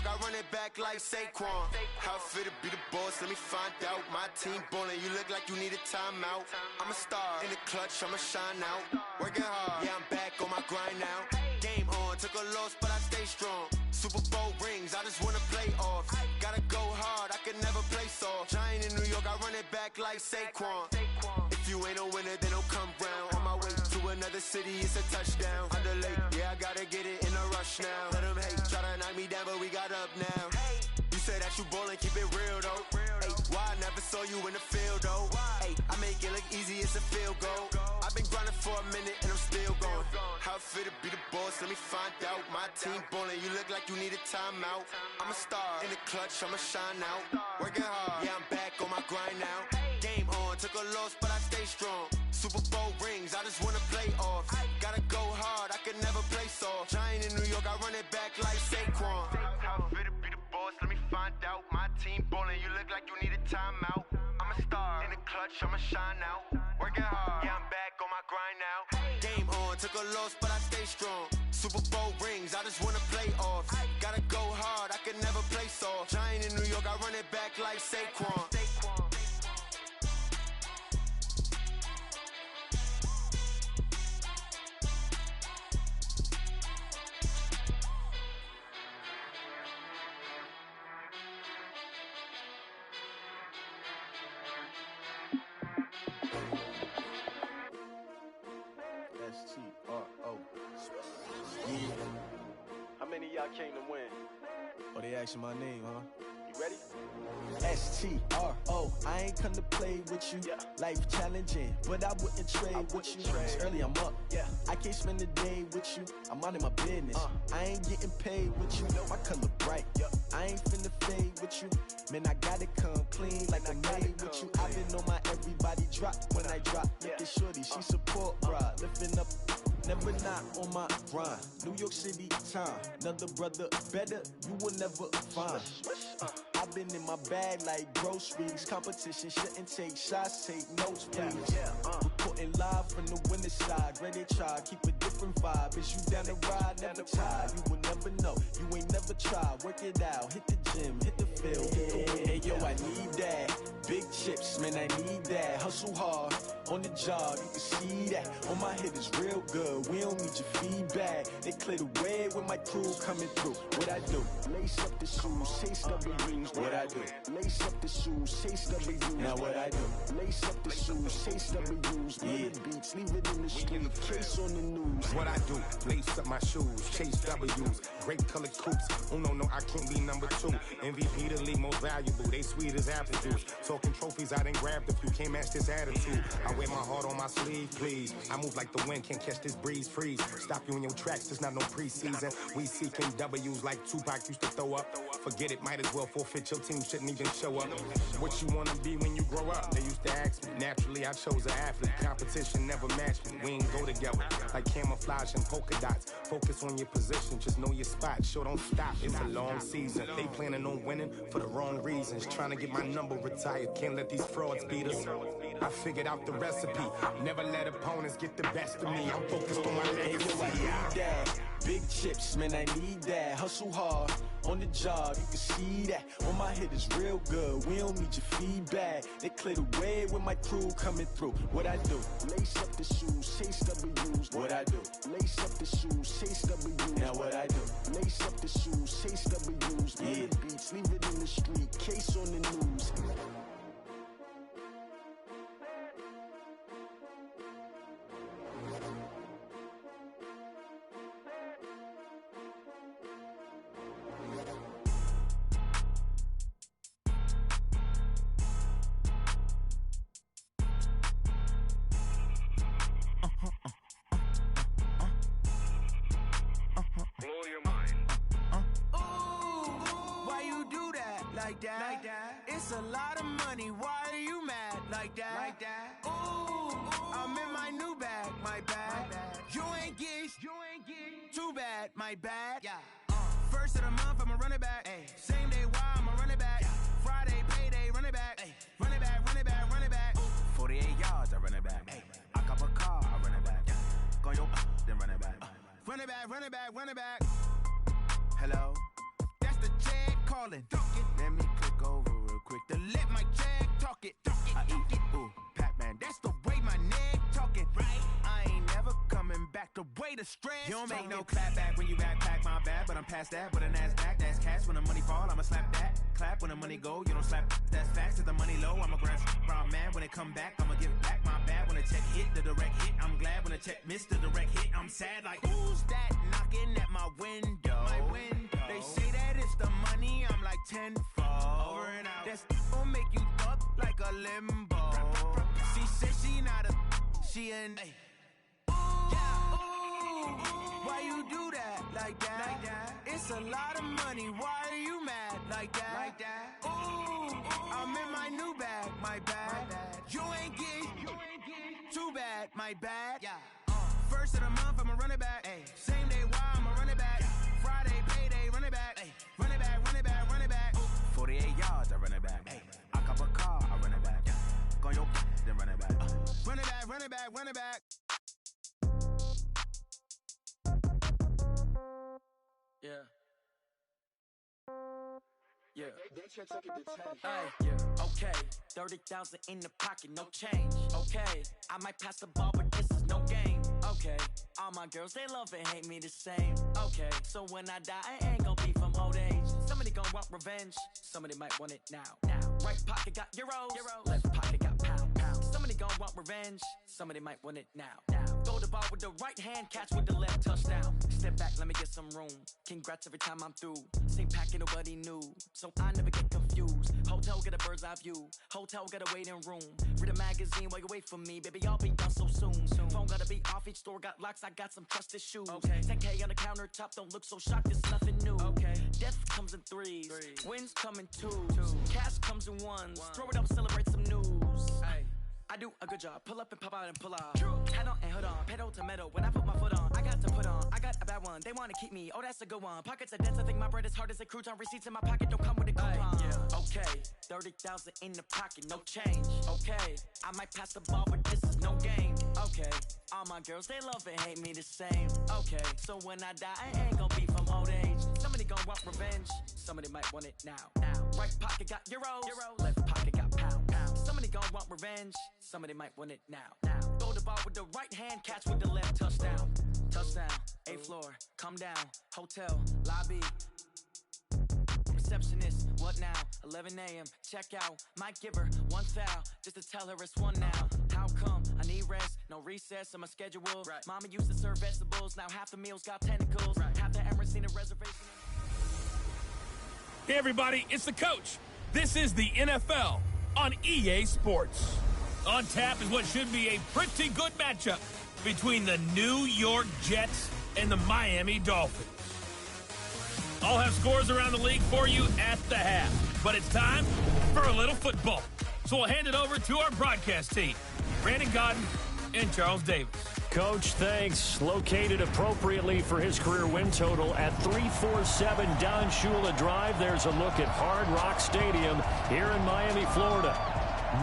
I run it back like Saquon. How fit to be the boss, let me find out. My team ballin', you look like you need a timeout. I'm a star, in the clutch, I'ma shine out. Working hard, yeah, I'm back on my grind now. Game on, took a loss, but I stay strong. Super Bowl rings, I just wanna play off. Gotta go hard, I can never play soft. Giant in New York, I run it back like Saquon. If you ain't a winner, then don't come round. On my way to another city, it's a touchdown. Underlay, yeah, I gotta get it in a rush now. Let them hate, try to knock me down, but we got up now. You say that you ballin', keep it real though. Ay, why I never saw you in the field though? Ay, I make it look easy, it's a field goal. I've been grinding for a minute and I'm still going. How fit to be the boss, let me find out. My team ballin', you look like you need a timeout. I'm a star, in the clutch, I'ma shine out. Working hard, yeah, I'm back on my grind now. Game on, took a loss, but I stay strong. Super Bowl rings, I just wanna play off. Gotta go hard, I can never play soft. Giant in New York, I run it back like Saquon. How fit to be the boss, let me find out. My team ballin', you look like you need a timeout. I'm a star, in the clutch, I'ma shine out. Working hard, yeah, I'm back on my grind now. Game on, took a loss, but I stay strong. Super Bowl rings, I just wanna play off. Gotta go hard, I can never play soft. Giant in New York, I run it back like Saquon. How many of y'all came to win? Oh, they asking my name, huh? You ready? S-T-R-O, I ain't come to play with you. Life challenging, but I wouldn't trade with you. It's early, I'm up. I can't spend the day with you. I'm out of my business. I ain't getting paid with you. My color bright. I ain't finna fade with you. Man, I gotta come clean like I made with you. I been on my everybody drop when I drop. Look at shorty, she support bra. Lifting up, never not on my grind. New York City time, another brother better, you will never find. I've been in my bag like groceries. Competition shouldn't take shots, take notes, please. Reporting live from the winter side. Ready to try, keep a different vibe. Is you down the ride, never tired. You will never know, you ain't never tried. Work it out, hit the gym, hit the field. Hey yo, I need that. Big chips, man, I need that. Hustle hard, on the job, you can see that. On my head is real good, we don't need your feedback. They clear the way with my crew coming through. What I do? Lace up the shoes, chase W's. What I do? Lace up the shoes, chase W's. Now what I do? Lace up the shoes, chase W's. Yeah, beats, leave it in the street, case on the news. What I do? Lace up my shoes, chase W's. Great colored coops. Oh no, I can't be number 2. MVP the league most valuable. They sweet as apple juice. Talking trophies, I done grabbed a few. Can't match this attitude. I wear my heart on my sleeve, please. I move like the wind, can't catch this breeze, freeze. Stop you in your tracks, there's not no preseason. We seeking W's like Tupac used to throw up. Forget it, might as well forfeit. Your team shouldn't even show up. What you wanna be when you grow up? They used to ask me. Naturally, I chose an athlete. Competition never matched me. We ain't go together like camouflage and polka dots. Focus on your position, just know your spot. Sure, don't stop. It's a long season. They planning on winning for the wrong reasons. Trying to get my number retired. Can't let these frauds beat us. I figured out the recipe. Never let opponents get the best of me. I'm focused on my legacy. I need that. Big chips, man, I need that. Hustle hard, on the job, you can see that. On my head is real good, we don't need your feedback. They clear the way with my crew coming through. What I do? Lace up the shoes, chase W's. What I do? Lace up the shoes, chase W's. Now what I do? Lace up the shoes, chase W's. Yeah, beats, leave it in the street, case on the news. It's a lot of money, why are you mad like that? Ooh, I'm in my new bag, my bad. You ain't get too bad, my bad. First of the month, I'ma run it back. Same day, why I'ma run it back. Friday, payday, run it back. Run it back, run it back, run it back. 48 yards, I run it back. I cop a car, I run it back. Go yo, then run it back. Run it back, run it back, run it back. Hello, that's the jam. ballin'. Let me click over real quick to let my jag talk it. I eat it, ooh, Pac-Man, that's the way my neck talking. Right? I ain't never coming back the way the stress. You don't make no clap back when you backpack, my bad, but I'm past that. With a NASDAQ, that's cash. When the money fall, I'ma slap that. Clap when the money go, you don't slap. That's facts. If the money low, I'ma grab brown man. When it come back, I'ma give back my bad. When the check hit, the direct hit. I'm glad when the check missed the direct hit. I'm sad like, who's that knocking at my window? They say that it's the money, I'm like tenfold. Over and out. That's gon' make you fuck like a limbo. She said she not a, she an. Ooh, why you do that like that? It's a lot of money, why are you mad like that? Ooh, I'm in my new bag, my bad. You ain't getting too bad, my bad. First of the month, I'ma run it back. Same day, why I'ma run it back. Friday, payday, run it back. Run it back, run it back, run it back. 48 yards, I run it back. I cop a car, I run it back. Go your then run it back. Run it back, run it back, run it back. Yeah. Yeah. Okay, 30,000 in the pocket, no change. Okay, I might pass the ball, but this is no game. Okay, all my girls, they love and hate me the same. Okay, so when I die, I ain't gon' be from old age. Somebody gon' want revenge, somebody might want it now. Right pocket got euros, left pocket got pounds. Somebody gon' want revenge, somebody might want it now. Throw the ball with the right hand, catch with the left, touchdown. Step back, let me get some room. Congrats every time I'm through. Same packet, nobody knew, so I never get confused. Hotel get a bird's eye view, hotel get a waiting room. Read a magazine while you wait for me, baby, I'll be done so soon. Phone gotta be off, each store got locks, I got some trusted shoes. 10K on the countertop, don't look so shocked, it's nothing new. Death comes in threes, wins come in twos. Cash comes in ones, throw it up, celebrate some news. I do a good job, pull up and pop out and pull off. Head on and hood on, pedal to metal. When I put my foot on, I got to put on. I got a bad one, they wanna keep me, oh that's a good one. Pockets are dense, I think my bread is hard as a crouton. Receipts in my pocket don't come with a coupon. Okay, 30,000 in the pocket, no change. Okay, I might pass the ball, but this is no game. Okay, all my girls, they love and hate me the same. Okay, so when I die, I ain't gon' be from old age. Somebody gon' want revenge, somebody might want it now. Right pocket got euros, left pocket got pounds. Somebody gon' want revenge, somebody might want it now. Throw the ball with the right hand, catch with the left, touchdown. Touchdown, 8th floor, come down, hotel, lobby. Receptionist, what now? 11 a.m., check out. Might give her one foul, just to tell her it's one now. How come? I need rest, no recess in my schedule. Mama used to serve vegetables, now half the meals got tentacles. Half the Emirates seen a reservation. Hey everybody, it's the coach. This is the NFL on EA Sports. On tap is what should be a pretty good matchup between the New York Jets and the Miami Dolphins. I'll have scores around the league for you at the half, but it's time for a little football. So we'll hand it over to our broadcast team, Brandon Godden and Charles Davis. Coach, thanks. Located appropriately for his career win total at 347 Don Shula Drive. There's a look at Hard Rock Stadium here in Miami, Florida.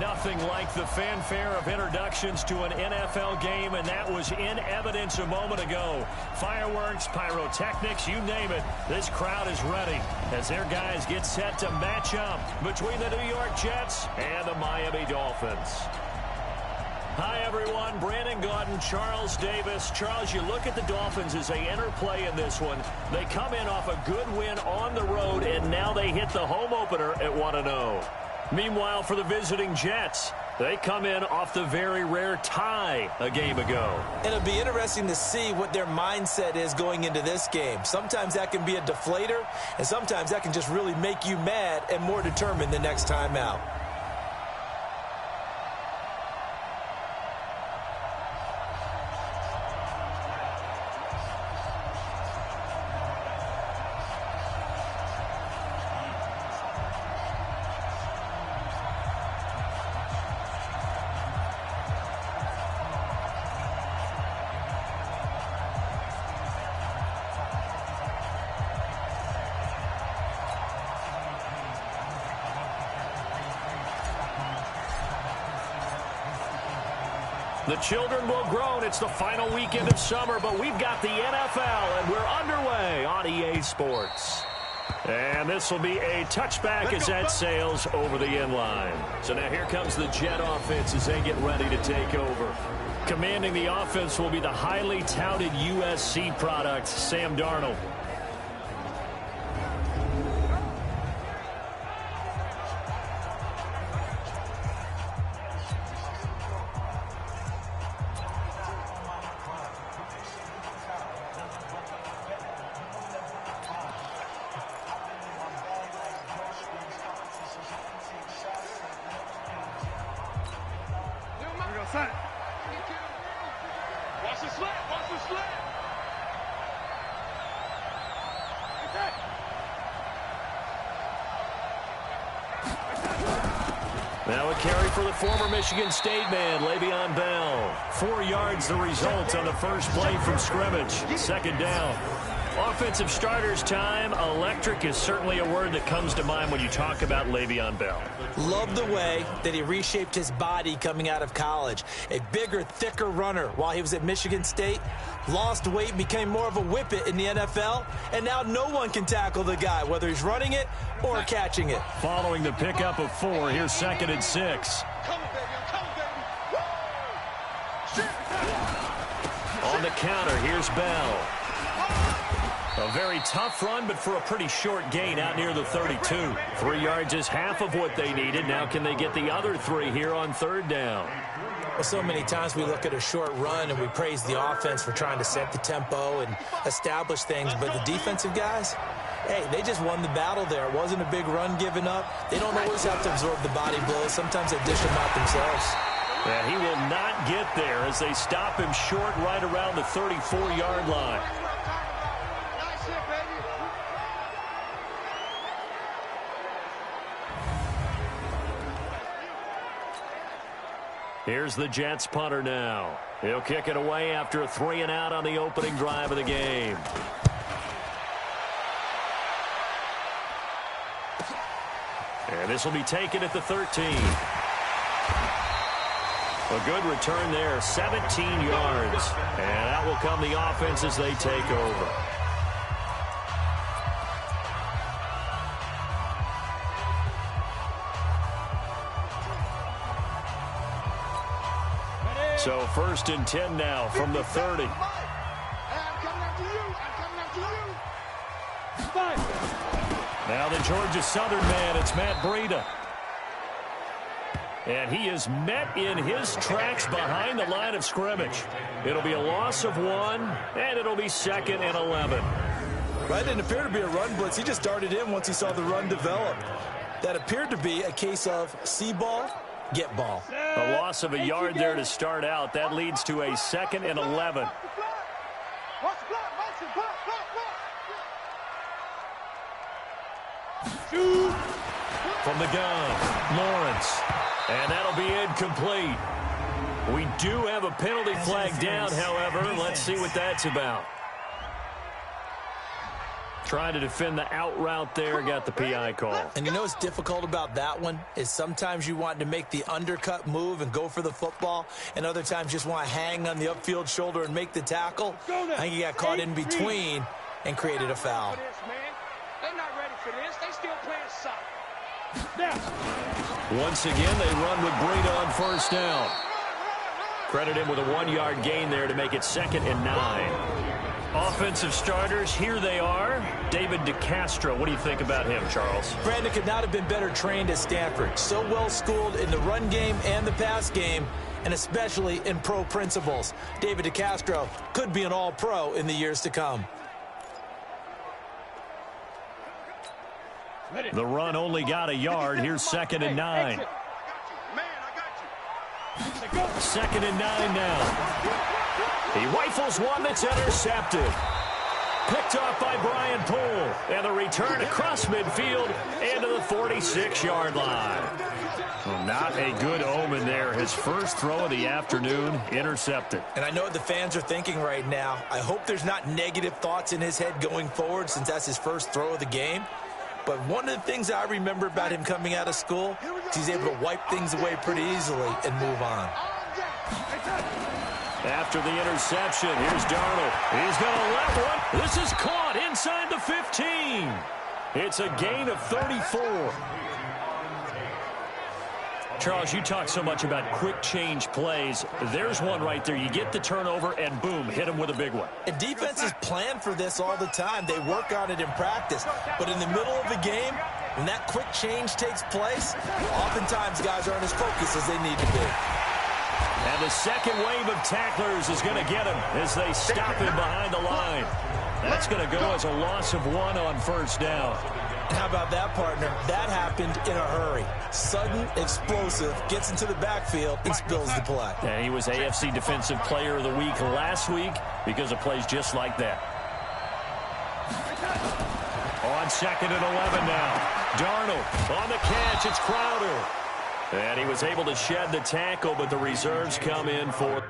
Nothing like the fanfare of introductions to an NFL game, and that was in evidence a moment ago. Fireworks, pyrotechnics, you name it. This crowd is ready as their guys get set to match up between the New York Jets and the Miami Dolphins. Hi, everyone. Brandon Godden, Charles Davis. Charles, you look at the Dolphins as they enter play in this one. They come in off a good win on the road, and now they hit the home opener at 1-0. Meanwhile, for the visiting Jets, they come in off the very rare tie a game ago. It'll be interesting to see what their mindset is going into this game. Sometimes that can be a deflator, and sometimes that can just really make you mad and more determined the next time out. The children will groan. It's the final weekend of summer, but we've got the NFL, and we're underway on EA Sports. And this will be a touchback as that sails over the end line. So now here comes the Jet offense as they get ready to take over. Commanding the offense will be the highly touted USC product, Sam Darnold. Watch the slant, watch the slant. Now a carry for the former Michigan State man, Le'Veon Bell. 4 yards the result on the first play from scrimmage. Second down. Offensive starters time. Electric is certainly a word that comes to mind when you talk about Le'Veon Bell. Love the way that he reshaped his body coming out of college. A bigger, thicker runner while he was at Michigan State. Lost weight, became more of a whippet in the NFL. And now no one can tackle the guy, whether he's running it or catching it. Following the pickup of 4, here's 2nd and 6. Come on, baby, come on, baby. On the counter, here's Bell. A very tough run, but for a pretty short gain out near the 32. 3 yards is half of what they needed. Now can they get the other 3 here on 3rd down? Well, so many times we look at a short run and we praise the offense for trying to set the tempo and establish things, but the defensive guys, hey, they just won the battle there. It wasn't a big run given up. They don't always have to absorb the body blows. Sometimes they dish them out themselves. And he will not get there as they stop him short right around the 34-yard line. Here's the Jets punter now. He'll kick it away after a 3 and out on the opening drive of the game. And this will be taken at the 13. A good return there, 17 yards. And out will come the offense as they take over. So 1st and 10 now from the 30. I'm coming after you. Now the Georgia Southern man, it's Matt Breida. And he is met in his tracks behind the line of scrimmage. It'll be a loss of 1, and it'll be 2nd and 11. Right, didn't appear to be a run blitz. He just darted in once he saw the run develop. That appeared to be a case of see ball, get ball. A loss of a yard there to start out. That leads to a 2nd and 11. From the gun, Lawrence. And that'll be incomplete. We do have a penalty flag down, however. Let's see what that's about. Trying to defend the out route there, got the PI call. And you know what's difficult about that one is sometimes you want to make the undercut move and go for the football, and other times just want to hang on the upfield shoulder and make the tackle. I think he got caught in between and created a foul. They're not ready for this. They still playing soft. Once again, they run with Breida on 1st down. Credit him with a 1-yard gain there to make it 2nd and 9. Offensive starters, here they are. David DeCastro, what do you think about him, Charles? Brandon could not have been better trained at Stanford. So well schooled in the run game and the pass game, and especially in pro principles. David DeCastro could be an all-pro in the years to come. The run only got a yard. Here's 2nd and 9. 2nd and 9 now. He rifles one that's intercepted. Picked off by Brian Poole. And the return across midfield into the 46-yard line. Well, not a good omen there. His first throw of the afternoon intercepted. And I know what the fans are thinking right now. I hope there's not negative thoughts in his head going forward since that's his first throw of the game. But one of the things I remember about him coming out of school is he's able to wipe things away pretty easily and move on. After the interception, here's Darnold. He's going to let one. This is caught inside the 15. It's a gain of 34. Charles, you talk so much about quick change plays. There's one right there. You get the turnover, and boom, hit them with a big one. And defenses plan for this all the time. They work on it in practice. But in the middle of the game, when that quick change takes place, oftentimes guys aren't as focused as they need to be. And the second wave of tacklers is going to get him as they stop him behind the line. That's going to go as a loss of 1 on first down. How about that, partner? That happened in a hurry. Sudden, explosive, gets into the backfield, and spills the play. And he was AFC Defensive Player of the Week last week because of plays just like that. On 2nd and 11 now. Darnold on the catch. It's Crowder. And he was able to shed the tackle, but the reserves come in for...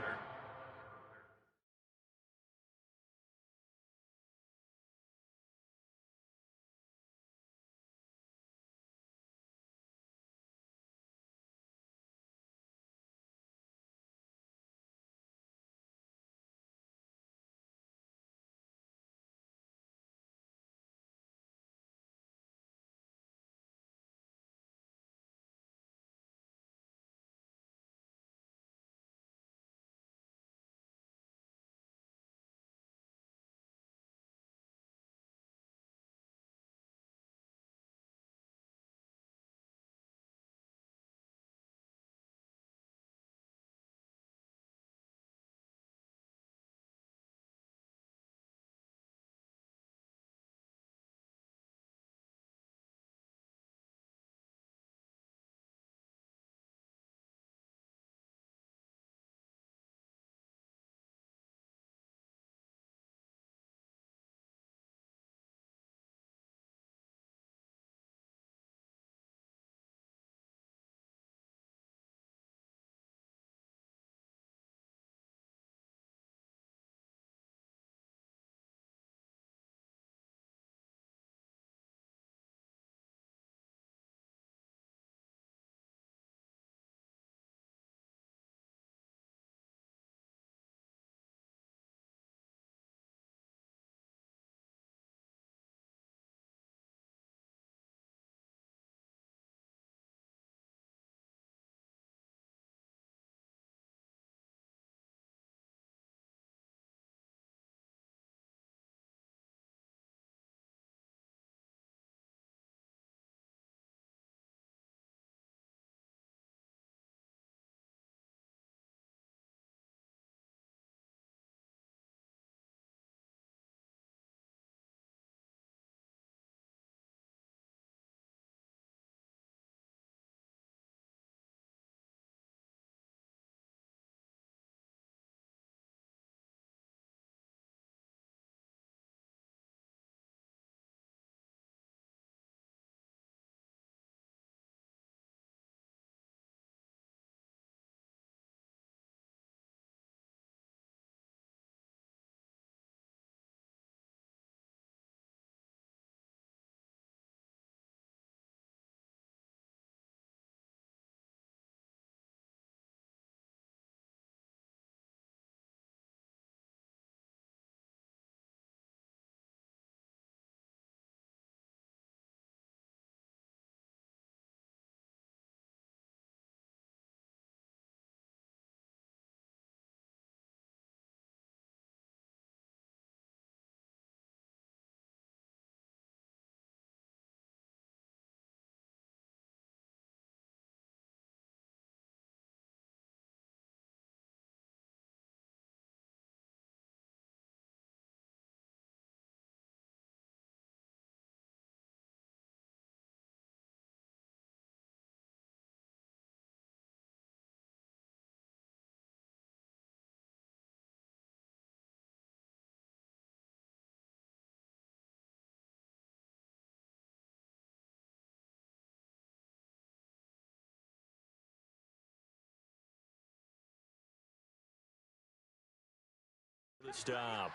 Stop.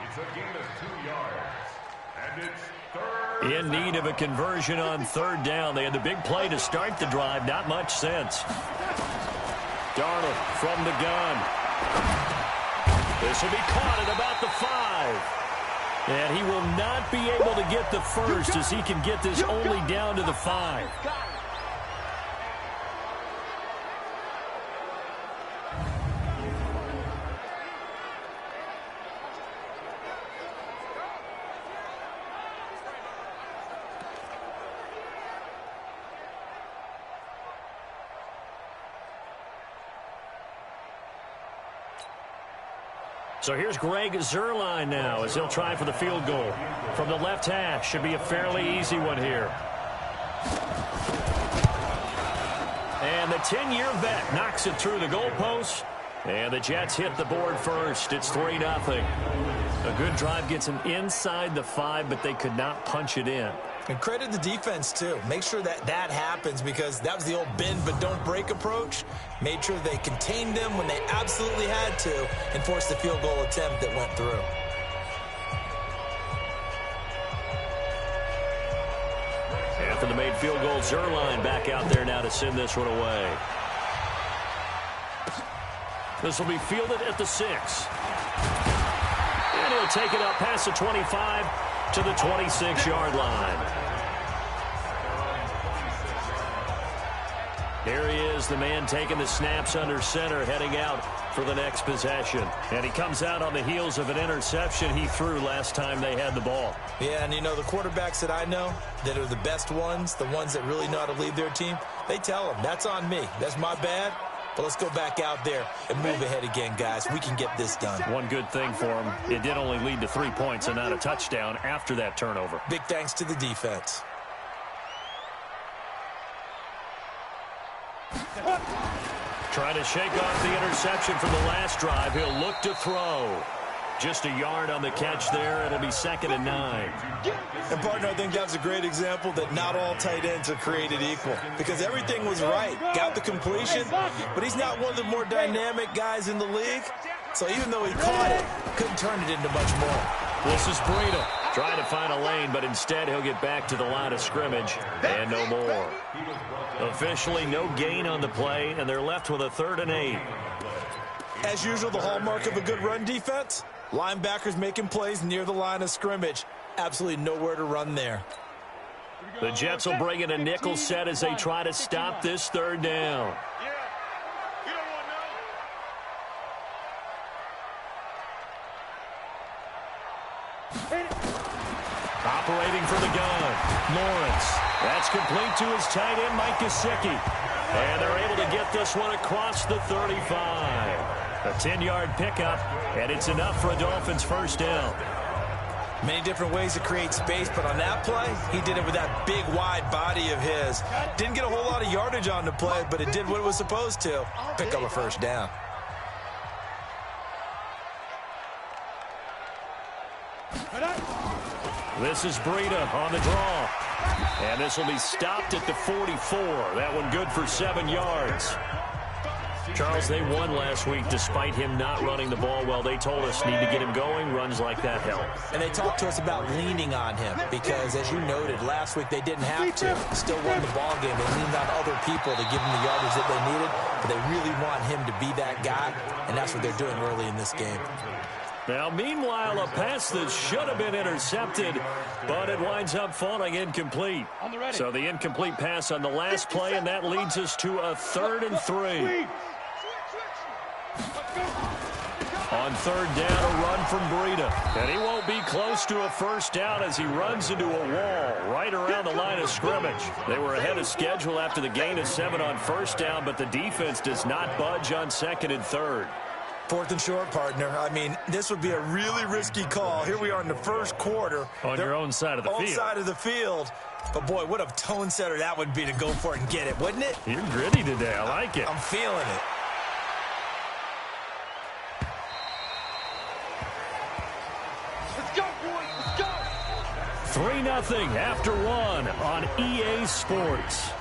It's a gain of 2 yards. And it's third. In need of a conversion on third down. They had the big play to start the drive. Not much sense. Darnold from the gun. This will be caught at about the 5. And he will not be able to get the first as he can get this only down to the 5. So here's Greg Zuerlein now as he'll try for the field goal. From the left hash, should be a fairly easy one here. And the 10-year vet knocks it through the goalpost. And the Jets hit the board first. It's 3-0. A good drive gets them inside the 5, but they could not punch it in. And credit the defense, too. Make sure that happens because that was the old bend but don't break approach. Made sure they contained them when they absolutely had to and forced the field goal attempt that went through. After the made field goal, Zuerlein back out there now to send this one away. This will be fielded at the 6. And he'll take it up past the 25 to the 26-yard line. Here he is, the man taking the snaps under center, heading out for the next possession. And he comes out on the heels of an interception he threw last time they had the ball. Yeah, and you know, the quarterbacks that I know that are the best ones, the ones that really know how to lead their team, they tell them, that's on me. That's my bad. But let's go back out there and move ahead again, guys. We can get this done. One good thing for him, it did only lead to 3 points and not a touchdown after that turnover. Big thanks to the defense. Trying to shake off the interception from the last drive. He'll look to throw. Just a yard on the catch there. It'll be 2nd and 9. And, partner, I think that was a great example that not all tight ends are created equal because everything was right. Got the completion, but he's not one of the more dynamic guys in the league. So even though he caught it, couldn't turn it into much more. This is Breida trying to find a lane, but instead he'll get back to the line of scrimmage and no more. Officially no gain on the play, and they're left with a 3rd and 8. As usual, the hallmark of a good run defense, linebackers making plays near the line of scrimmage. Absolutely nowhere to run there. The Jets will bring in a nickel set as they try to stop this 3rd down. Operating from the gun, Lawrence. That's complete to his tight end, Mike Gesicki. And they're able to get this one across the 35. A 10-yard pickup, and it's enough for a Dolphins 1st down. Many different ways to create space, but on that play, he did it with that big, wide body of his. Didn't get a whole lot of yardage on the play, but it did what it was supposed to. Pick up a 1st down. This is Breida on the draw. And this will be stopped at the 44. That one good for 7 yards. Charles, they won last week despite him not running the ball well. They told us need to get him going. Runs like that help. And they talked to us about leaning on him because, as you noted, last week they didn't have to. Still won the ball game. They leaned on other people to give them the yardage that they needed, but they really want him to be that guy, and that's what they're doing early in this game. Now, meanwhile, a pass that should have been intercepted, but it winds up falling incomplete. So the incomplete pass on the last play, and that leads us to a 3rd and 3. On 3rd down, a run from Breida. And he won't be close to a 1st down as he runs into a wall right around the line of scrimmage. They were ahead of schedule after the gain of 7 on 1st down, but the defense does not budge on 2nd and 3rd. 4th and short, partner. I mean, this would be a really risky call. Here we are in the 1st quarter. On your own side of the field. Own side of the field. But, boy, what a tone setter that would be to go for it and get it, wouldn't it? You're gritty today. I like it. I'm feeling it. Let's go, boys. Let's go. 3-0 after 1 on EA Sports.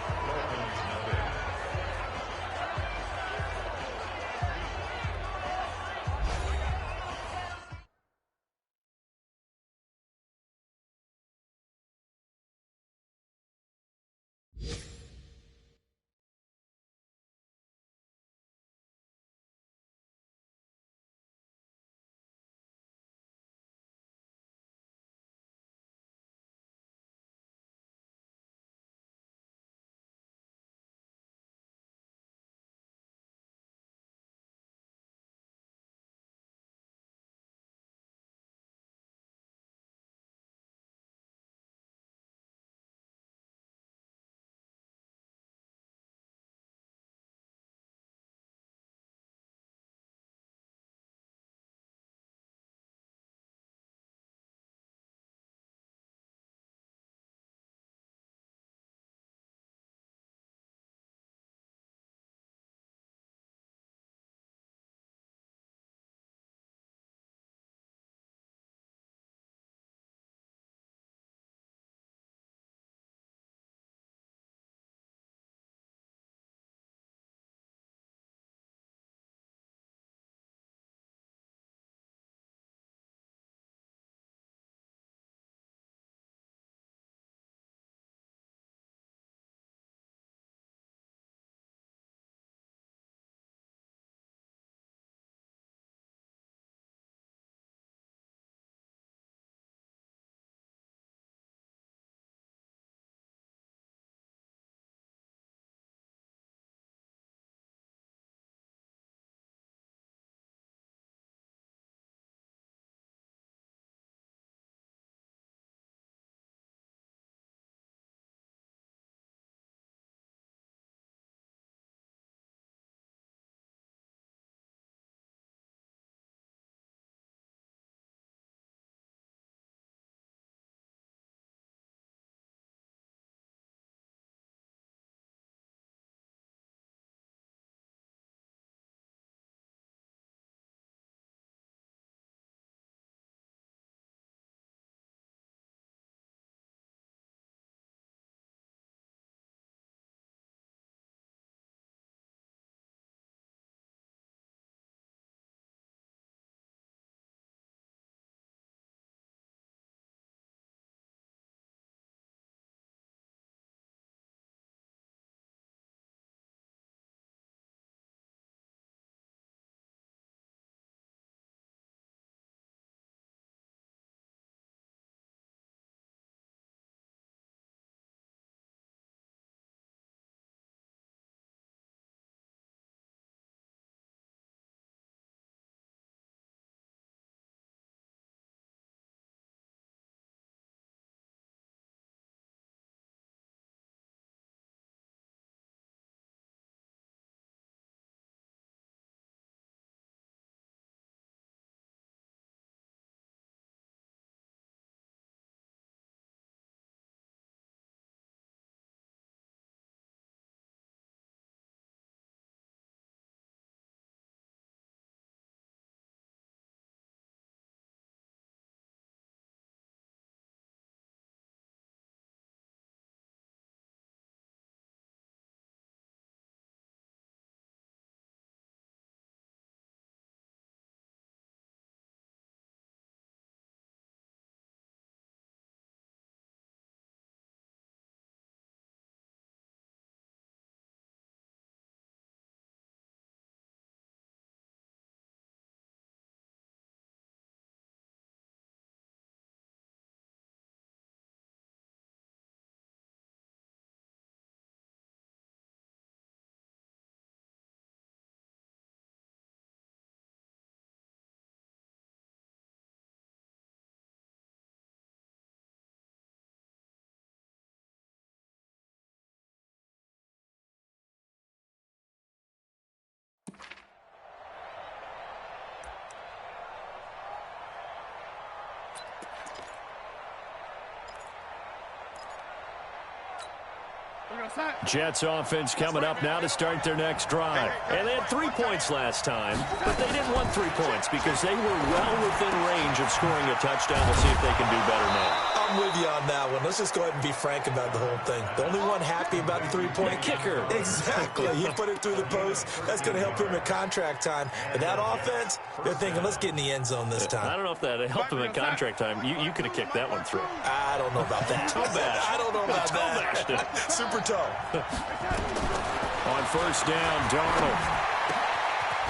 Jets offense coming up now to start their next drive. And they had 3 points last time, but they didn't want 3 points because they were well within range of scoring a touchdown. We'll see if they can do better now. I'm with you on that one. Let's just go ahead and be frank about the whole thing. The only one happy about the 3-point kicker. Exactly. He put it through the post. That's going to help him at contract time. But that offense, they're thinking, let's get in the end zone this time. I don't know if that helped him at contract time. You could have kicked that one through. I don't know about that. Toe bash. I don't know about that. Super toe. On first down, Darnold.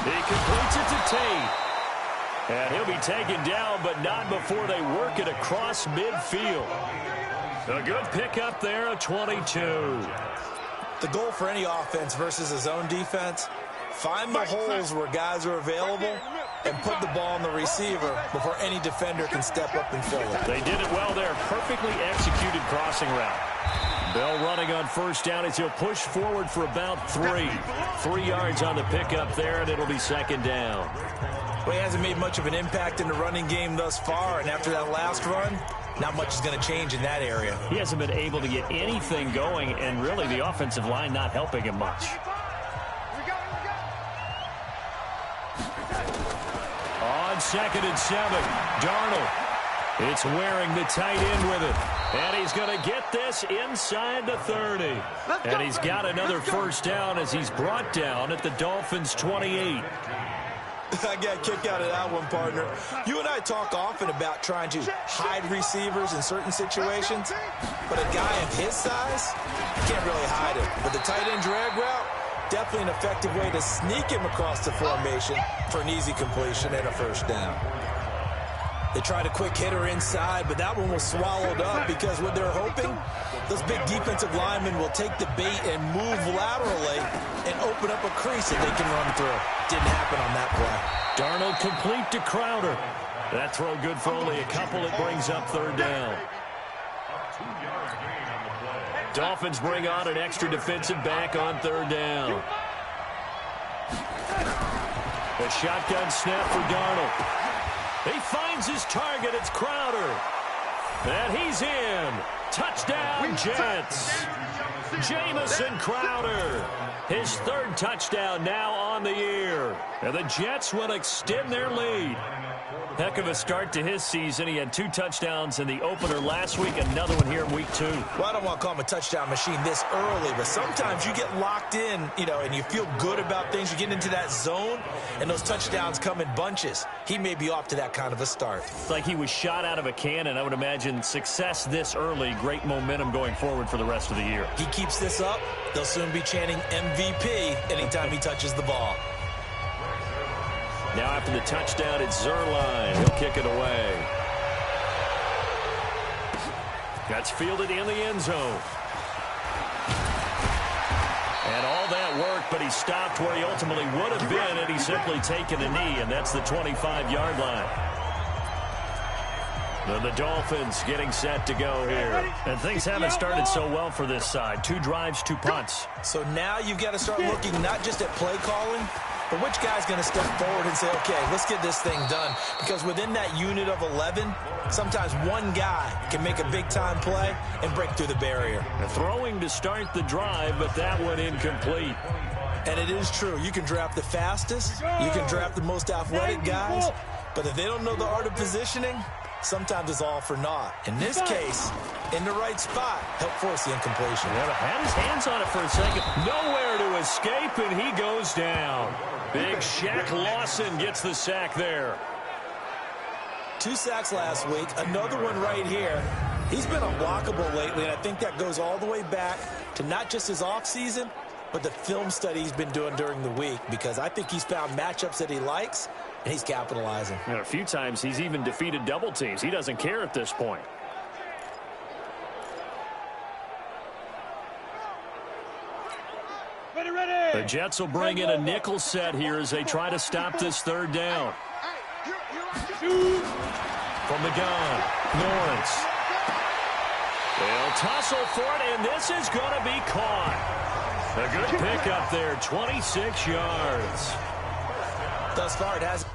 He completes it to Tate. And he'll be taken down, but not before they work it across midfield. A good pickup there, a 22. The goal for any offense versus a zone defense, find the holes where guys are available and put the ball on the receiver before any defender can step up and fill it. They did it well there. Perfectly executed crossing route. Bell running on first down as he'll push forward for about 3. 3 yards on the pickup there, and it'll be second down. Well, he hasn't made much of an impact in the running game thus far, and after that last run, not much is going to change in that area. He hasn't been able to get anything going, and really the offensive line not helping him much. On 2nd and 7, Darnold. It's wearing the tight end with it. And he's going to get this inside the 30. And he's got another first down as he's brought down at the Dolphins' 28. I got a kick out of that one, partner. You and I talk often about trying to hide receivers in certain situations, but a guy of his size, you can't really hide him. But the tight end drag route, definitely an effective way to sneak him across the formation for an easy completion and a first down. They tried a quick hitter inside, but that one was swallowed up because what they're hoping, those big defensive linemen will take the bait and move laterally and open up a crease that they can run through. Didn't happen on that play. Darnold complete to Crowder. That throw good for only a couple. It brings up third down. Dolphins bring on an extra defensive back on third down. A shotgun snap for Darnold. He finds his target. It's Crowder. And he's in. Touchdown, Jets. Jamison Crowder. His 3rd touchdown now on the year. And the Jets will extend their lead. Heck of a start to his season. He had 2 touchdowns in the opener last week, another one here in week 2. Well, I don't want to call him a touchdown machine this early, but sometimes you get locked in, and you feel good about things. You get into that zone, and those touchdowns come in bunches. He may be off to that kind of a start. It's like he was shot out of a cannon. I would imagine success this early, great momentum going forward for the rest of the year. He keeps this up, they'll soon be chanting MVP anytime he touches the ball. Now after the touchdown, it's Zerline. He'll kick it away. That's fielded in the end zone. And all that work, but he stopped where he ultimately would have been had he simply taken a knee, and that's the 25-yard line. The Dolphins getting set to go here. And things haven't started so well for this side. 2 drives, 2 punts. So now you've got to start looking not just at play calling, but which guy's going to step forward and say, okay, let's get this thing done. Because within that unit of 11, sometimes one guy can make a big-time play and break through the barrier. Throwing to start the drive, but that one incomplete. And it is true. You can draft the fastest. You can draft the most athletic guys. But if they don't know the art of positioning, sometimes it's all for naught. In this case, in the right spot, help force the incompletion. Yeah, had his hands on it for a second. Nowhere to escape, and he goes down. Big Shaq Lawson gets the sack there. 2 sacks last week, another one right here. He's been unblockable lately, and I think that goes all the way back to not just his offseason, but the film study he's been doing during the week, because I think he's found matchups that he likes, and he's capitalizing. And a few times he's even defeated double teams. He doesn't care at this point. The Jets will bring in a nickel set here as they try to stop this third down. From the gun, Lawrence. They'll tussle for it, and this is going to be caught. A good pick up there, 26 yards. Thus far, it has.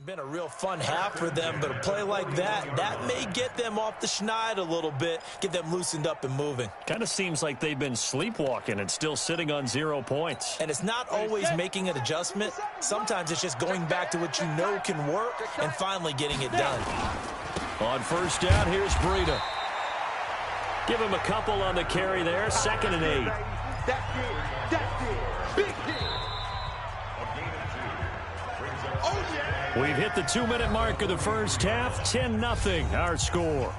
Been a real fun half for them, but a play like that may get them off the schneid a little bit, get them loosened up and moving. Kind of seems like they've been sleepwalking and still sitting on 0 points. And it's not always making an adjustment. Sometimes it's just going back to what you know can work and finally getting it done. On first down, here's Breida. Give him a couple on the carry there, 2nd and 8. Big hit. We've hit the 2-minute mark of the first half, 10-0 our score.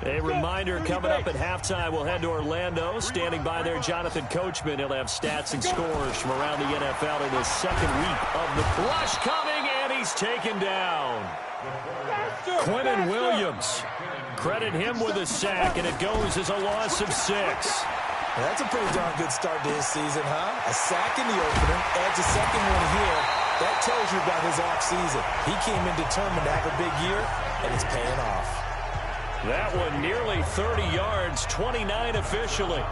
A reminder coming up at halftime, we'll head to Orlando. Standing by there, Jonathan Coachman. He'll have stats and scores from around the NFL in his second week of the rush coming, and he's taken down. Quentin Williams. Credit him with a sack, and it goes as a loss of 6. Well, that's a pretty darn good start to his season, huh? A sack in the opener, adds a second one here. That tells you about his offseason. He came in determined to have a big year, and it's paying off. That one nearly 30 yards, 29 officially.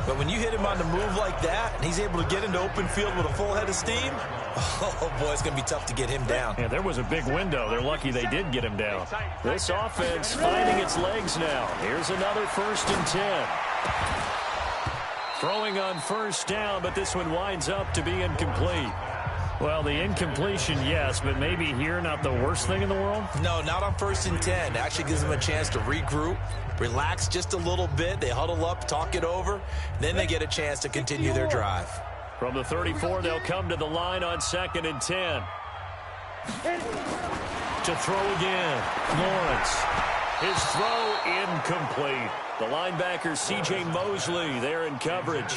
But when you hit him on the move like that, and he's able to get into open field with a full head of steam, oh, boy, it's going to be tough to get him down. Yeah, there was a big window. They're lucky they did get him down. This offense finding its legs now. Here's another 1st and 10. Throwing on first down, but this one winds up to be incomplete. Well, the incompletion, yes, but maybe here not the worst thing in the world? No, not on 1st and 10. It actually gives them a chance to regroup, relax just a little bit. They huddle up, talk it over, then they get a chance to continue their drive. From the 34, they'll come to the line on 2nd and 10. To throw again, Lawrence. His throw incomplete. The linebacker, C.J. Mosley, there in coverage.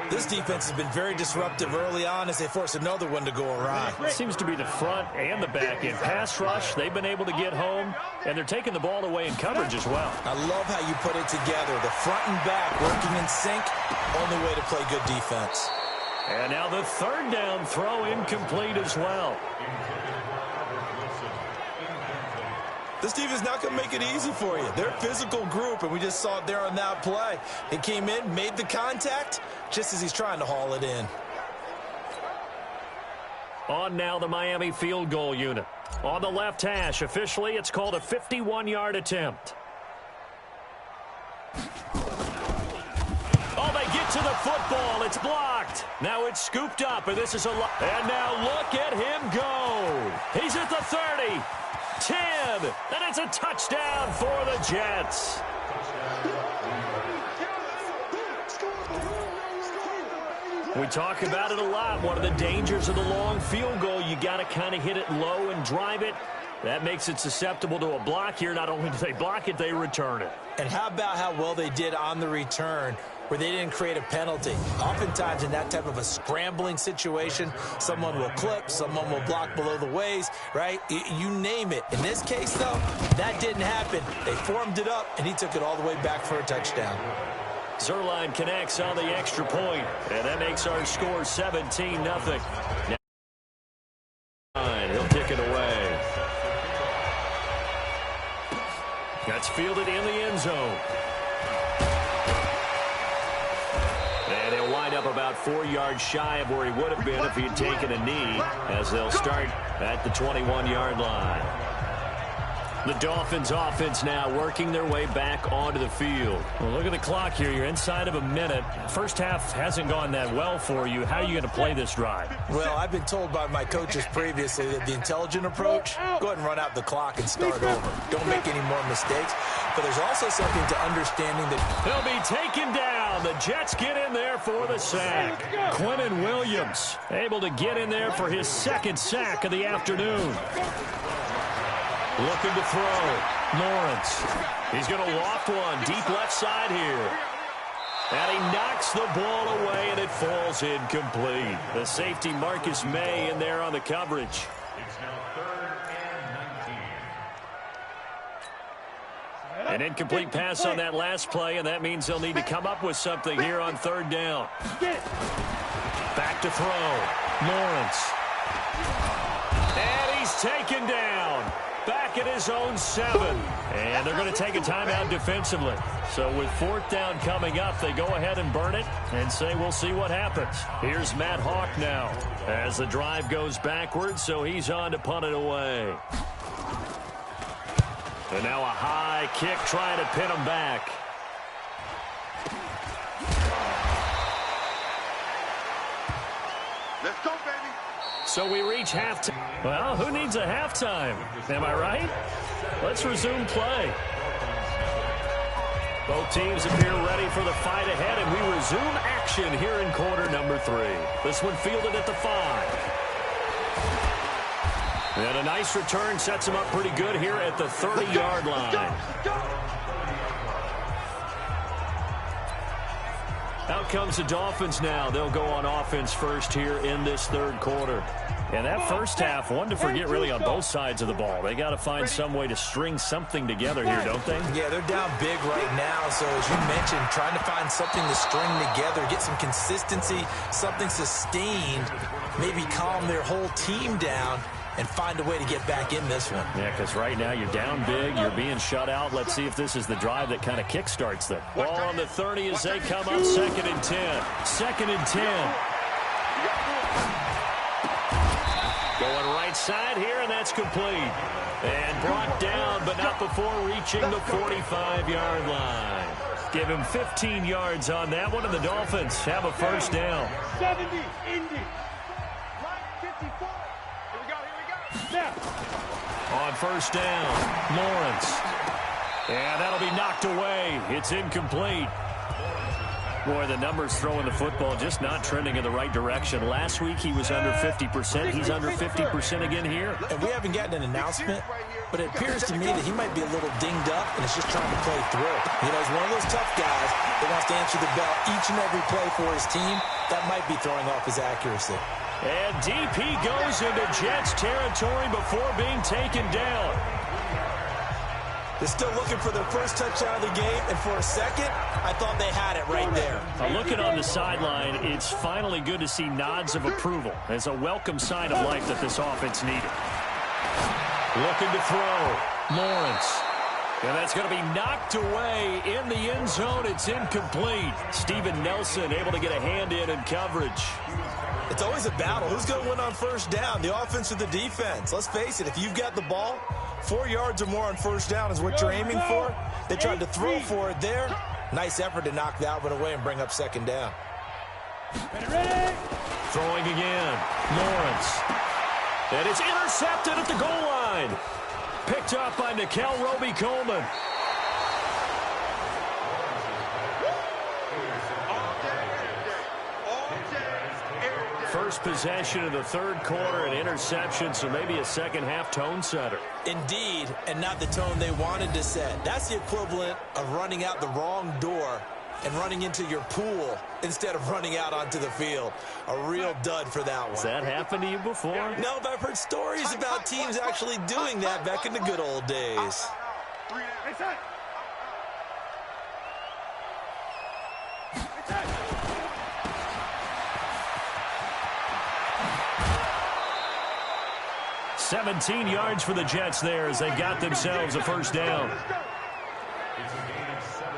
This defense has been very disruptive early on as they force another one to go awry. It seems to be the front and the back end. Pass rush, they've been able to get home, and they're taking the ball away in coverage as well. I love how you put it together. The front and back working in sync, only way to play good defense. And now the 3rd down throw incomplete as well. This defense is not going to make it easy for you. They're a physical group, and we just saw it there on that play. He came in, made the contact, just as he's trying to haul it in. On now the Miami field goal unit. On the left hash, officially it's called a 51-yard attempt. Oh, they get to the football. It's blocked. Now it's scooped up, and this is a lot. And now look at him go. He's at the 30, 10, and it's a touchdown for the Jets. We talk about it a lot. One of the dangers of the long field goal, you got to kind of hit it low and drive it. That makes it susceptible to a block here. Not only do they block it, they return it. And how about how well they did on the return where they didn't create a penalty? Oftentimes in that type of a scrambling situation, someone will clip, someone will block below the waist, right? You name it. In this case, though, that didn't happen. They formed it up, and he took it all the way back for a touchdown. Zuerlein connects on the extra point, and that makes our score 17-0. He'll kick it away. That's fielded in the end zone. And he'll wind up about 4 yards shy of where he would have been if he had taken a knee, as they'll start at the 21-yard line. The Dolphins offense now working their way back onto the field. Well, look at the clock here. You're inside of a minute. First half hasn't gone that well for you. How are you going to play this drive? Well, I've been told by my coaches previously that the intelligent approach, go ahead and run out the clock and start over. Don't make any more mistakes. But there's also something to understanding that he'll be taken down. The Jets get in there for the sack. Quinnen Williams able to get in there for his second sack of the afternoon. Looking to throw. Lawrence. He's going to loft one deep left side here. And he knocks the ball away, and it falls incomplete. The safety Marcus May in there on the coverage. It's now 3rd and 19. An incomplete pass on that last play, and that means they'll need to come up with something here on 3rd down. Back to throw. Lawrence. And he's taken down. Back at his own 7. And they're going to take a timeout defensively. So with 4th down coming up, they go ahead and burn it and say we'll see what happens. Here's Matt Hawk now as the drive goes backwards, so he's on to punt it away. And now a high kick trying to pin him back. Let's go, baby. So we reach halftime. Well, who needs a halftime? Am I right? Let's resume play. Both teams appear ready for the fight ahead, and we resume action here in quarter number 3. This one fielded at the 5. And a nice return sets him up pretty good here at the 30-yard line. Out comes the Dolphins now. They'll go on offense first here in this 3rd quarter. And that first half, one to forget really on both sides of the ball. They got to find some way to string something together here, don't they? Yeah, they're down big right now. So as you mentioned, trying to find something to string together, get some consistency, something sustained, maybe calm their whole team down and find a way to get back in this one. Yeah, because right now you're down big, you're being shut out. Let's see if this is the drive that kind of kickstarts them. Ball on the 30 as they come up, 2nd and 10. 2nd and 10. Going right side here, and that's complete. And brought down, but not before reaching the 45-yard line. Give him 15 yards on that one, and the Dolphins have a 1st down. 70, Indy. Line 54. On 1st down, Lawrence. And that'll be knocked away. It's incomplete. Boy, the numbers throwing the football just not trending in the right direction. Last week he was under 50%. He's under 50% again here. And we haven't gotten an announcement, but it appears to me that he might be a little dinged up and is just trying to play through. You know, he's one of those tough guys that wants to answer the bell each and every play for his team. That might be throwing off his accuracy. And DP goes into Jets territory before being taken down. They're still looking for their first touchdown of the game, and for a second, I thought they had it right there. Looking on the sideline, it's finally good to see nods of approval. It's a welcome sign of life that this offense needed. Looking to throw. Lawrence. And that's going to be knocked away in the end zone. It's incomplete. Steven Nelson able to get a hand in coverage. It's always a battle. Who's going to win on 1st down, the offense or the defense? Let's face it, if you've got the ball, 4 yards or more on 1st down is what you're aiming for. They tried to throw for it there. Nice effort to knock that one away and bring up second down. Ready? Throwing again. Lawrence. And it's intercepted at the goal line. Picked up by Nikel Roby-Coleman. First possession of the third quarter, an interception, so maybe a second-half tone setter. Indeed, and not the tone they wanted to set. That's the equivalent of running out the wrong door and running into your pool instead of running out onto the field. A real dud for that one. Has that happened to you before? No, but I've heard stories about teams actually doing that back in the good old days. 17 yards for the Jets there as they got themselves a first down.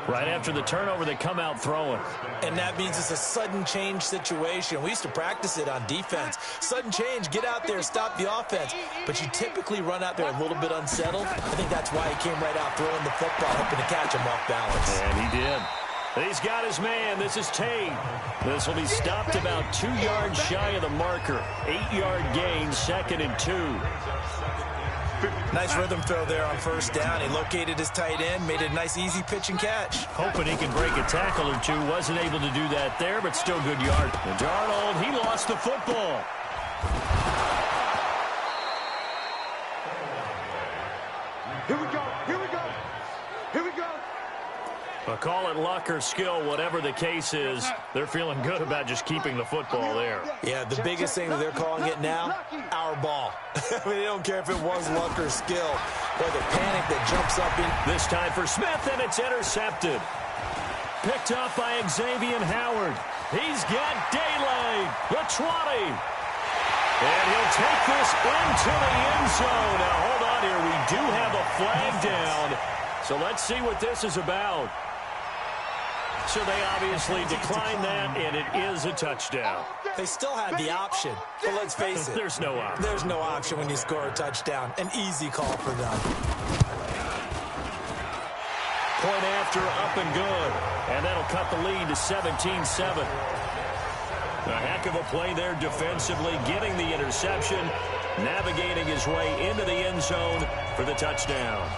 Right after the turnover, they come out throwing. And that means it's a sudden change situation. We used to practice it on defense. Sudden change, get out there, stop the offense. But you typically run out there a little bit unsettled. I think that's why he came right out throwing the football, hoping to catch him off balance. And he did. He's got his man. This is Tate. This will be stopped about 2 yards shy of the marker. 8-yard gain, 2nd and 2. Nice rhythm throw there on first down. He located his tight end, made a nice easy pitch and catch. Hoping he can break a tackle or two. Wasn't able to do that there, but still good yard. And Darnold, he lost the football. Here we go. Here we go. Here we go. But call it luck or skill, whatever the case is, they're feeling good about just keeping the football there. Yeah, the biggest thing that they're calling it now, our ball. I mean, they don't care if it was luck or skill. Or the panic that jumps up in. This time for Smith, and it's intercepted. Picked up by Xavier Howard. He's got daylight. The 20. And he'll take this into the end zone. Now, hold on here. We do have a flag down. So let's see what this is about. So they obviously declined that, and it is a touchdown. They still had the option, but let's face it. There's no option. There's no option when you score a touchdown. An easy call for them. Point after, up and good. And that'll cut the lead to 17-7. A heck of a play there defensively, getting the interception, navigating his way into the end zone for the touchdown.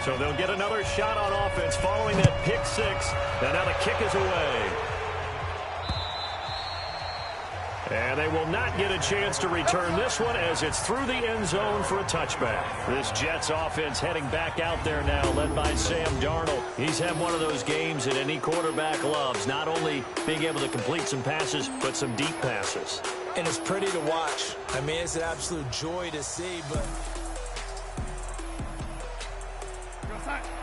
So they'll get another shot on offense following that pick six. And now the kick is away. And they will not get a chance to return this one as it's through the end zone for a touchback. This Jets offense heading back out there now, led by Sam Darnold. He's had one of those games that any quarterback loves, not only being able to complete some passes, but some deep passes. And it's pretty to watch. I mean, it's an absolute joy to see, but...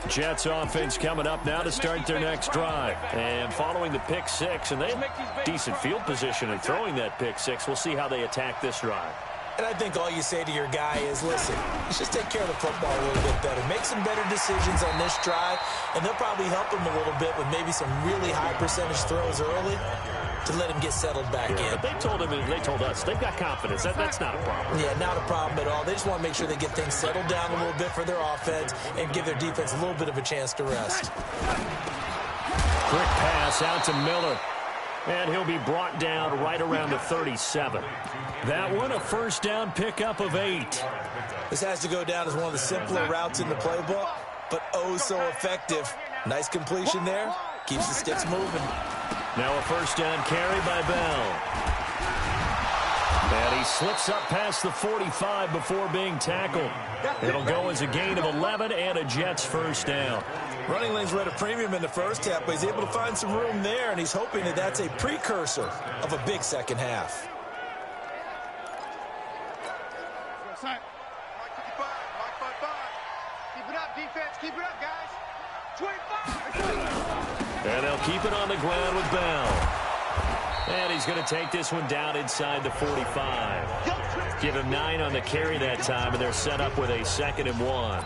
Jets offense coming up now to start their next drive. And following the pick six, and they have decent field position in throwing that pick six. We'll see how they attack this drive. And I think all you say to your guy is, listen, let's just take care of the football a little bit better. Make some better decisions on this drive, and they'll probably help him a little bit with maybe some really high percentage throws early to let him get settled back in. But they told him, and they told us, they've got confidence. That's not a problem. Yeah, not a problem at all. They just want to make sure they get things settled down a little bit for their offense and give their defense a little bit of a chance to rest. Quick pass out to Miller. And he'll be brought down right around the 37. That one, a first down pickup of 8. This has to go down as one of the simpler routes in the playbook, but oh so effective. Nice completion there. Keeps the sticks moving. Now a first down carry by Bell. And he slips up past the 45 before being tackled. It'll go as a gain of 11 and a Jets first down. Running lanes were at a premium in the first half, but he's able to find some room there, and he's hoping that that's a precursor of a big second half. Keep it up, defense. Keep it up, guys. 25. And they'll keep it on the ground with Bell. And he's going to take this one down inside the 45. Give him 9 on the carry that time, and they're set up with a 2nd and 1.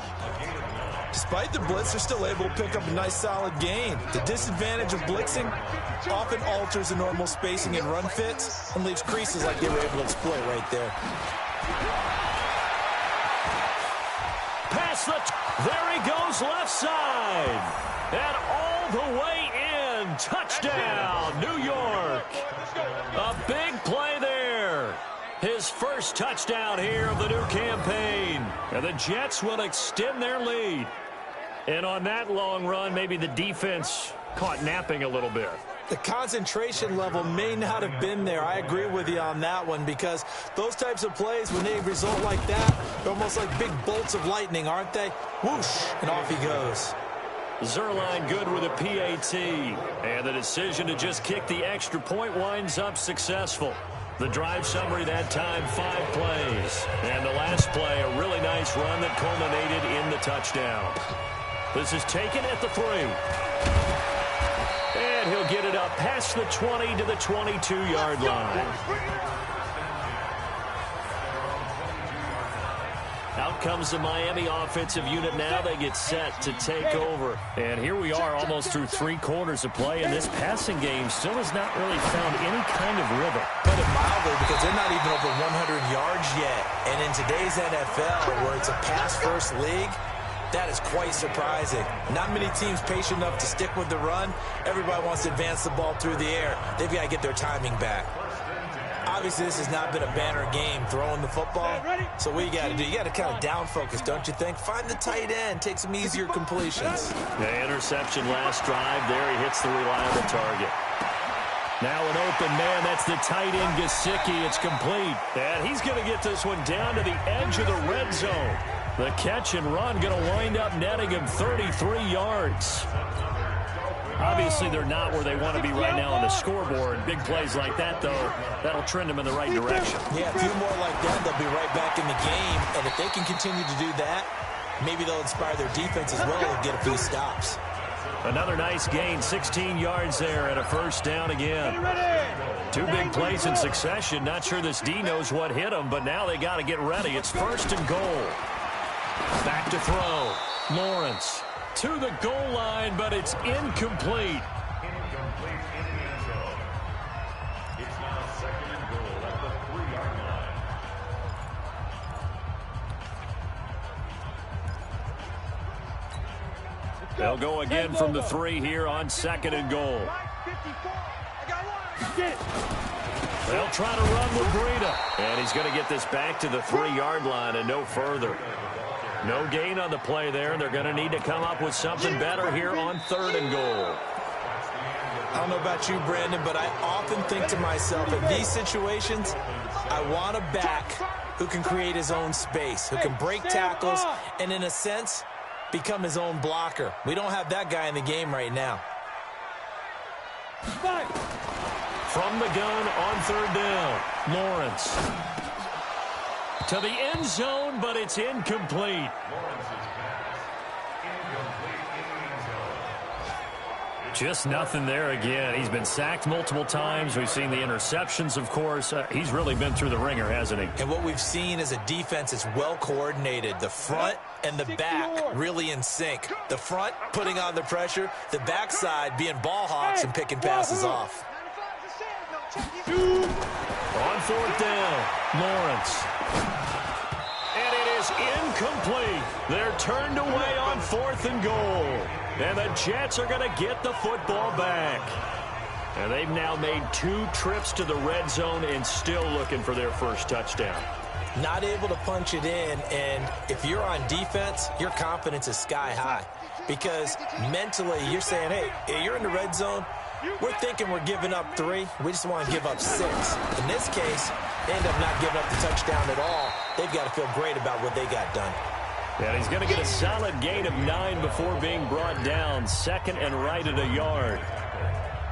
Despite the blitz, they're still able to pick up a nice solid gain. The disadvantage of blitzing often alters the normal spacing and run fits and leaves creases like they were able to exploit right there. Pass there he goes left side. And all the way in. Touchdown, New York. A big play there. His first touchdown here of the new campaign. And the Jets will extend their lead. And on that long run, maybe the defense caught napping a little bit. The concentration level may not have been there. I agree with you on that one, because those types of plays, when they result like that, they're almost like big bolts of lightning, aren't they? Whoosh, and off he goes. Zerline good with a PAT. And the decision to just kick the extra point winds up successful. The drive summary that time, 5 plays. And the last play, a really nice run that culminated in the touchdown. This is taken at the 3. And he'll get it up past the 20 to the 22-yard line. Out comes the Miami offensive unit now. They get set to take over. And here we are almost through 3 quarters of play, and this passing game still has not really found any kind of rhythm. Put it mildly, because they're not even over 100 yards yet. And in today's NFL, where it's a pass-first league, that is quite surprising. Not many teams patient enough to stick with the run. Everybody wants to advance the ball through the air. They've got to get their timing back. Obviously, this has not been a banner game throwing the football. So what you got to do, you got to kind of down focus, don't you think? Find the tight end, take some easier completions. The interception last drive. There he hits the reliable target. Now an open man. That's the tight end, Gesicki. It's complete. And he's going to get this one down to the edge of the red zone. The catch and run going to wind up netting him 33 yards. Obviously, they're not where they want to be right now on the scoreboard. Big plays like that, though, that'll trend them in the right direction. Yeah, a few more like that, they'll be right back in the game. And if they can continue to do that, maybe they'll inspire their defense as well and get a few stops. Another nice gain, 16 yards there, and a first down again. 2 big plays in succession. Not sure this D knows what hit them, but now they got to get ready. It's 1st and goal. Back to throw. Lawrence to the goal line, but it's incomplete. Incomplete in the end zone. It's now 2nd and goal at the 3-yard line. They'll go again from the 3 here on 2nd and goal. They'll try to run with Breida. And he's going to get this back to the 3-yard line and no further. No gain on the play there. They're going to need to come up with something better here on 3rd and goal. I don't know about you, Brandon, but I often think to myself, in these situations, I want a back who can create his own space, who can break tackles, and in a sense, become his own blocker. We don't have that guy in the game right now. From the gun on 3rd down, Lawrence. To the end zone, but it's incomplete. Just nothing there again. He's been sacked multiple times. We've seen the interceptions, of course. He's really been through the ringer, hasn't he? And what we've seen is a defense that's well coordinated. The front and the back really in sync. The front putting on the pressure. The backside being ball hawks and picking passes off. On 4th down, Lawrence. And it is incomplete. They're turned away on 4th and goal. And the Jets are going to get the football back. And they've now made 2 trips to the red zone and still looking for their first touchdown. Not able to punch it in, and if you're on defense, your confidence is sky high. Because mentally, you're saying, hey, you're in the red zone. We're thinking we're giving up 3. We just want to give up 6. In this case, they end up not giving up the touchdown at all. They've got to feel great about what they got done. And he's going to get a solid gain of 9 before being brought down. 2nd and right at a yard.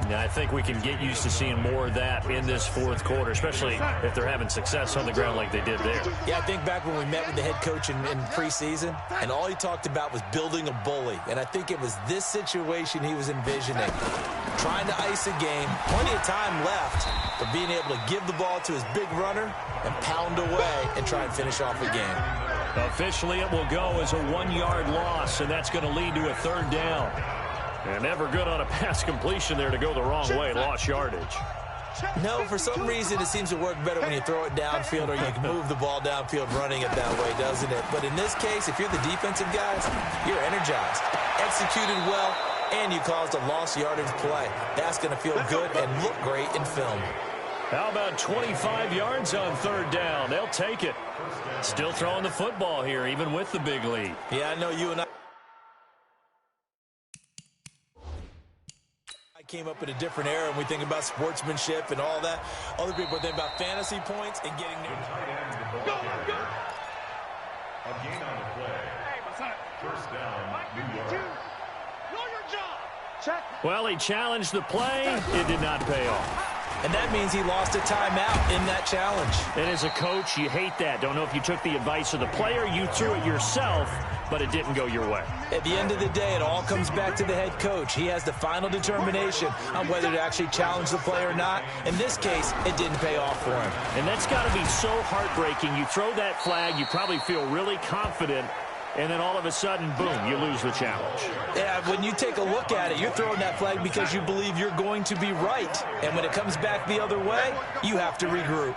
Now, I think we can get used to seeing more of that in this 4th quarter, especially if they're having success on the ground like they did there. Yeah, I think back when we met with the head coach in preseason, and all he talked about was building a bully. And I think it was this situation he was envisioning. Trying to ice a game, plenty of time left, but being able to give the ball to his big runner and pound away and try and finish off a game. Officially, it will go as a 1-yard loss, and that's going to lead to a 3rd down. And never good on a pass completion there to go the wrong way. Lost yardage. No, for some reason it seems to work better when you throw it downfield or you can move the ball downfield running it that way, doesn't it? But in this case, if you're the defensive guys, you're energized. Executed well, and you caused a lost yardage play. That's going to feel good and look great in film. How about 25 yards on third down? They'll take it. Still throwing the football here, even with the big lead. Yeah, I know you and I came up in a different era, and we think about sportsmanship and all that. Other people think about fantasy points and getting there. Go. A gain on the play. First down, New York. Know your job. Check. Well, he challenged the play. It did not pay off. And that means he lost a timeout in that challenge. And as a coach, you hate that. Don't know if you took the advice of the player, you threw it yourself, but it didn't go your way. At the end of the day, it all comes back to the head coach. He has the final determination on whether to actually challenge the play or not. In this case, it didn't pay off for him. And that's got to be so heartbreaking. You throw that flag, you probably feel really confident, and then all of a sudden, boom, you lose the challenge. Yeah, when you take a look at it, you're throwing that flag because you believe you're going to be right. And when it comes back the other way, you have to regroup.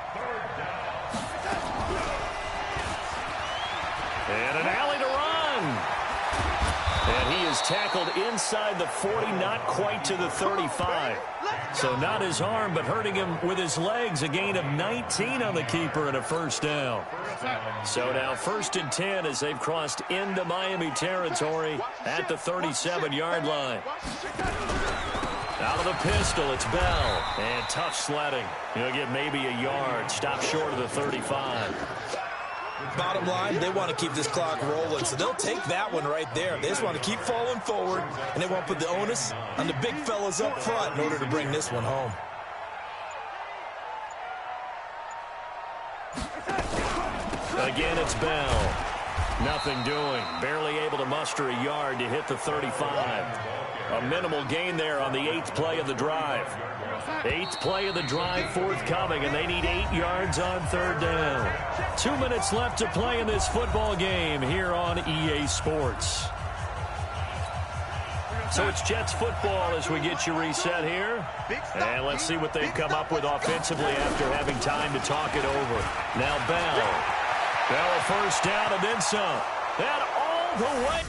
And an alley to run. And he is tackled inside the 40, not quite to the 35. So not his arm, but hurting him with his legs. A gain of 19 on the keeper and a first down. So now 1st and 10 as they've crossed into Miami territory at the 37-yard line. Out of the pistol, it's Bell. And tough sledding. He'll get maybe a yard. Stop short of the 35. Bottom line, they want to keep this clock rolling, so they'll take that one right there. They just want to keep falling forward, and they want to put the onus on the big fellas up front in order to bring this one home. Again, it's Bell. Nothing doing. Barely able to muster a yard to hit the 35. A minimal gain there on the 8th play of the drive. 8th play of the drive forthcoming, and they need 8 yards on third down. 2 minutes left to play in this football game here on EA Sports. So it's Jets football as we get you reset here. And let's see what they've come up with offensively after having time to talk it over. Now Bell. Bell a first down and then some. And all the way.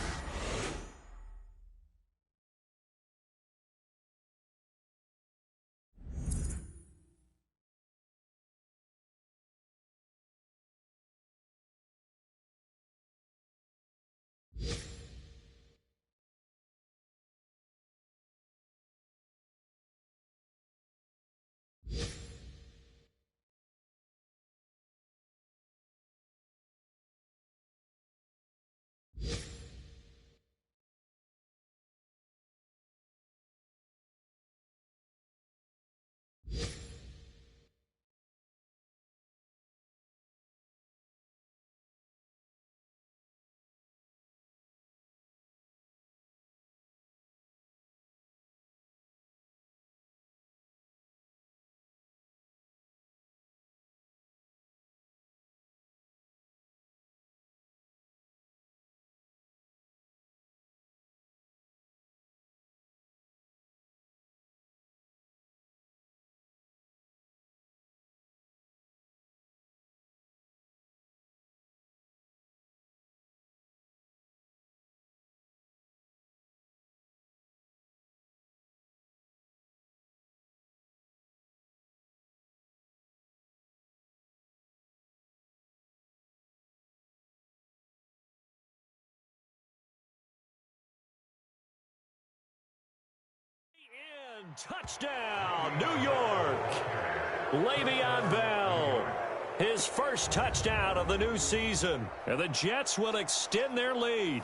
Touchdown, New York. Le'Veon Bell, his first touchdown of the new season. And the Jets will extend their lead.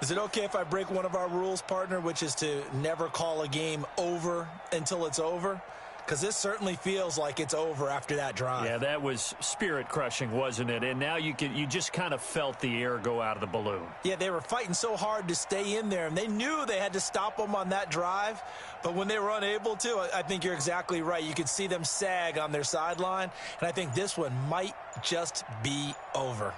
Is it okay if I break one of our rules, partner, which is to never call a game over until it's over? Because this certainly feels like it's over after that drive. Yeah, that was spirit-crushing, wasn't it? And now you just kind of felt the air go out of the balloon. Yeah, they were fighting so hard to stay in there, and they knew they had to stop them on that drive. But when they were unable to, I think you're exactly right. You could see them sag on their sideline, and I think this one might just be over.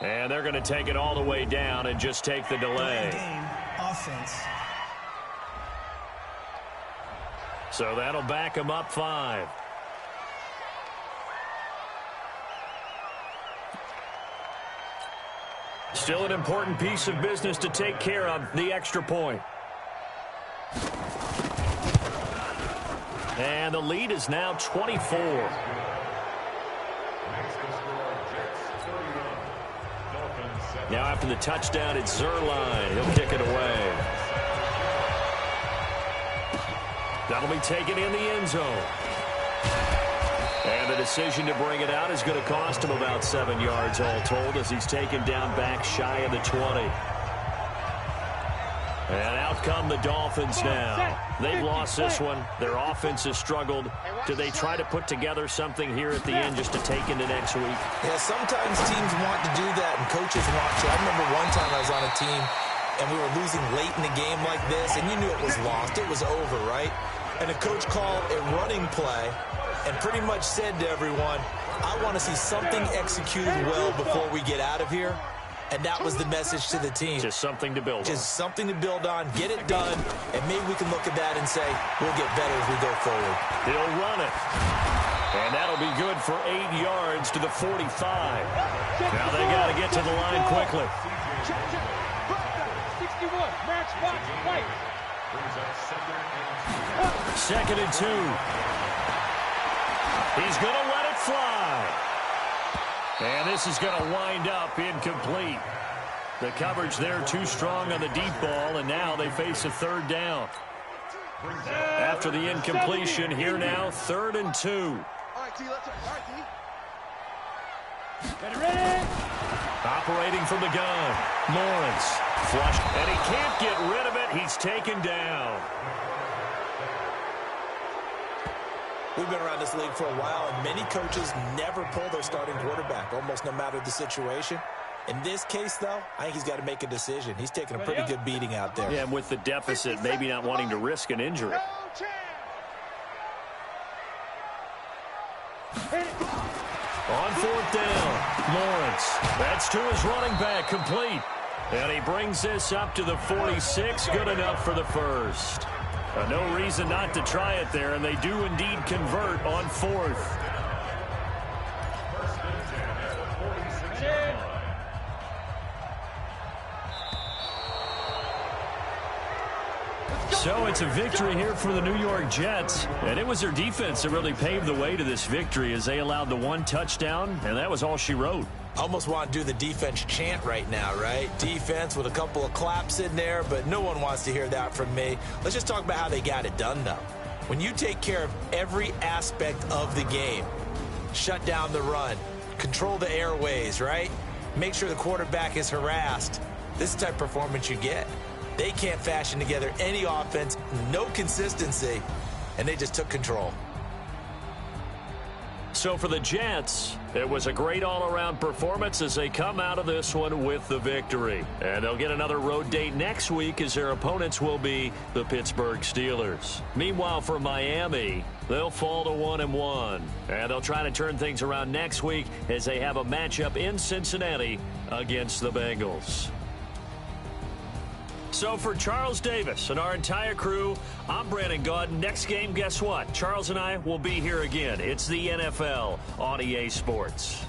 And they're going to take it all the way down and just take the delay. Game offense. So that'll back them up 5. Still an important piece of business to take care of, the extra point. And the lead is now 24. Now after the touchdown, it's Zerline. He'll kick it away. That'll be taken in the end zone. And the decision to bring it out is going to cost him about 7 yards all told as he's taken down back shy of the 20. And out come the Dolphins now. They've lost this one. Their offense has struggled. Do they try to put together something here at the end just to take into next week? Yeah, sometimes teams want to do that and coaches want to. I remember one time I was on a team and we were losing late in the game like this, and you knew it was lost. It was over, right? And the coach called a running play and pretty much said to everyone, I want to see something executed well before we get out of here. And that was the message to the team. Just something to build on. Just something to build on, get it done, and maybe we can look at that and say, we'll get better as we go forward. He'll run it. And that'll be good for 8 yards to the 45. Now they got to get to the line quickly. 61, match box, right. Second and 2. He's going to let it fly. And this is going to wind up incomplete. The coverage there too strong on the deep ball, and now they face a third down. After the incompletion, here now, 3rd and 2. All right, T, let's ready. Operating from the gun, Lawrence. Flush, and he can't get rid of it. He's taken down. We've been around this league for a while, and many coaches never pull their starting quarterback, almost no matter the situation. In this case, though, I think he's got to make a decision. He's taking a pretty good beating out there. Yeah, and with the deficit, maybe not wanting to risk an injury. On 4th down, Lawrence. That's to his running back, complete. And he brings this up to the 46, good enough for the first. No reason not to try it there, and they do indeed convert on 4th. So it's a victory here for the New York Jets, and it was their defense that really paved the way to this victory as they allowed the 1 touchdown, and that was all she wrote. Almost want to do the defense chant right now, right? Defense with a couple of claps in there, but no one wants to hear that from me. Let's just talk about how they got it done, though. When you take care of every aspect of the game, shut down the run, control the airways, right? Make sure the quarterback is harassed. This is the type of performance you get. They can't fashion together any offense, no consistency, and they just took control. So for the Jets, it was a great all-around performance as they come out of this one with the victory. And they'll get another road date next week as their opponents will be the Pittsburgh Steelers. Meanwhile, for Miami, they'll fall to 1-1. And they'll try to turn things around next week as they have a matchup in Cincinnati against the Bengals. So for Charles Davis and our entire crew, I'm Brandon Gaudin. Next game, guess what? Charles and I will be here again. It's the NFL on EA Sports.